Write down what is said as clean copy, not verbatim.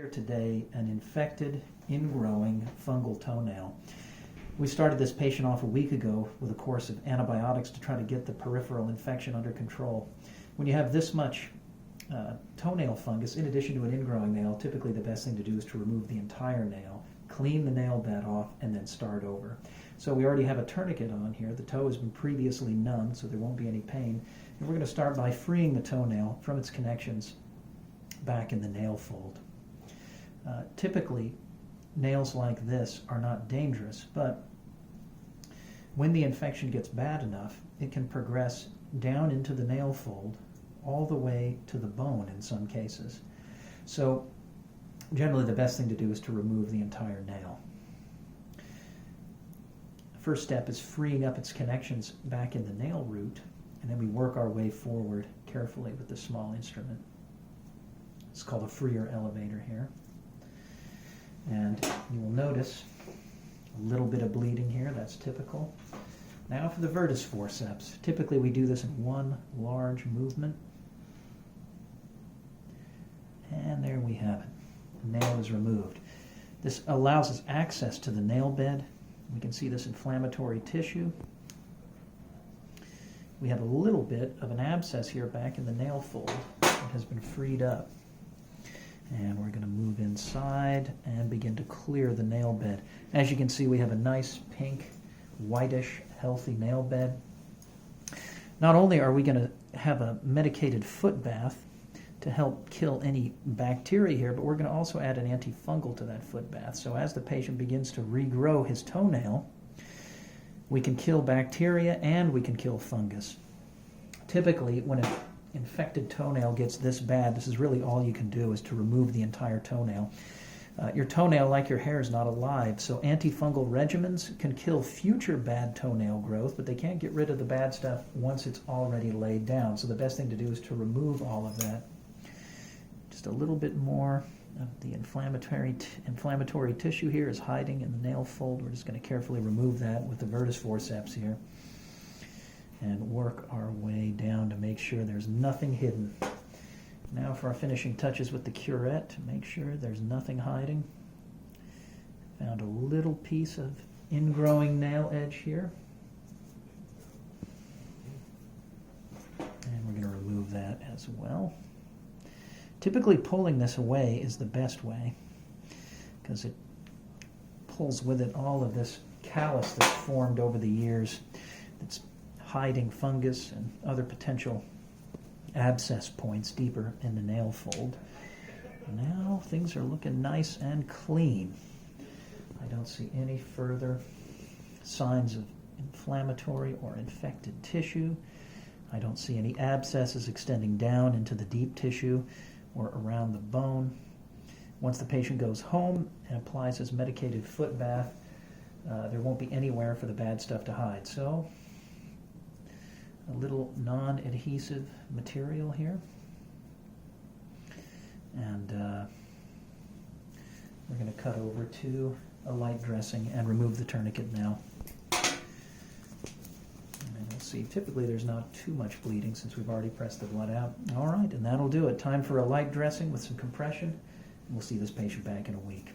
Here today, an infected, ingrowing fungal toenail. We started this patient off a week ago with a course of antibiotics to try to get the peripheral infection under control. When you have this much toenail fungus, in addition to an ingrowing nail, typically the best thing to do is to remove the entire nail, clean the nail bed off, and then start over. So we already have a tourniquet on here. The toe has been previously numbed, so there won't be any pain. And we're going to start by freeing the toenail from its connections back in the nail fold. Typically, nails like this are not dangerous, but when the infection gets bad enough, it can progress down into the nail fold all the way to the bone in some cases. So generally the best thing to do is to remove the entire nail. First step is freeing up its connections back in the nail root, and then we work our way forward carefully with the small instrument. It's called a freer elevator here. And you will notice a little bit of bleeding here. That's typical. Now for the vertis forceps. Typically we do this in one large movement. And there we have it. The nail is removed. This allows us access to the nail bed. We can see this inflammatory tissue. We have a little bit of an abscess here back in the nail fold that has been freed up. And we're going to move inside and begin to clear the nail bed. As you can see, we have a nice pink, whitish, healthy nail bed. Not only are we going to have a medicated foot bath to help kill any bacteria here, but we're going to also add an antifungal to that foot bath. So as the patient begins to regrow his toenail, we can kill bacteria and we can kill fungus. Typically, when an infected toenail gets this bad, this is really all you can do is to remove the entire toenail. Your toenail, like your hair, is not alive, so antifungal regimens can kill future bad toenail growth, but they can't get rid of the bad stuff once it's already laid down. So the best thing to do is to remove all of that. Just a little bit more of the inflammatory tissue here is hiding in the nail fold. We're just going to carefully remove that with the vertis forceps here and work our way down to make sure there's nothing hidden. Now for our finishing touches with the curette, to make sure there's nothing hiding. Found a little piece of ingrowing nail edge here. And we're going to remove that as well. Typically pulling this away is the best way because it pulls with it all of this callus that's formed over the years that's hiding fungus and other potential abscess points deeper in the nail fold. Now things are looking nice and clean. I don't see any further signs of inflammatory or infected tissue. I don't see any abscesses extending down into the deep tissue or around the bone. Once the patient goes home and applies his medicated foot bath, there won't be anywhere for the bad stuff to hide. So a little non-adhesive material here, and we're going to cut over to a light dressing and remove the tourniquet now. And we'll see, typically there's not too much bleeding since we've already pressed the blood out. All right, and that'll do it. Time for a light dressing with some compression, and we'll see this patient back in a week.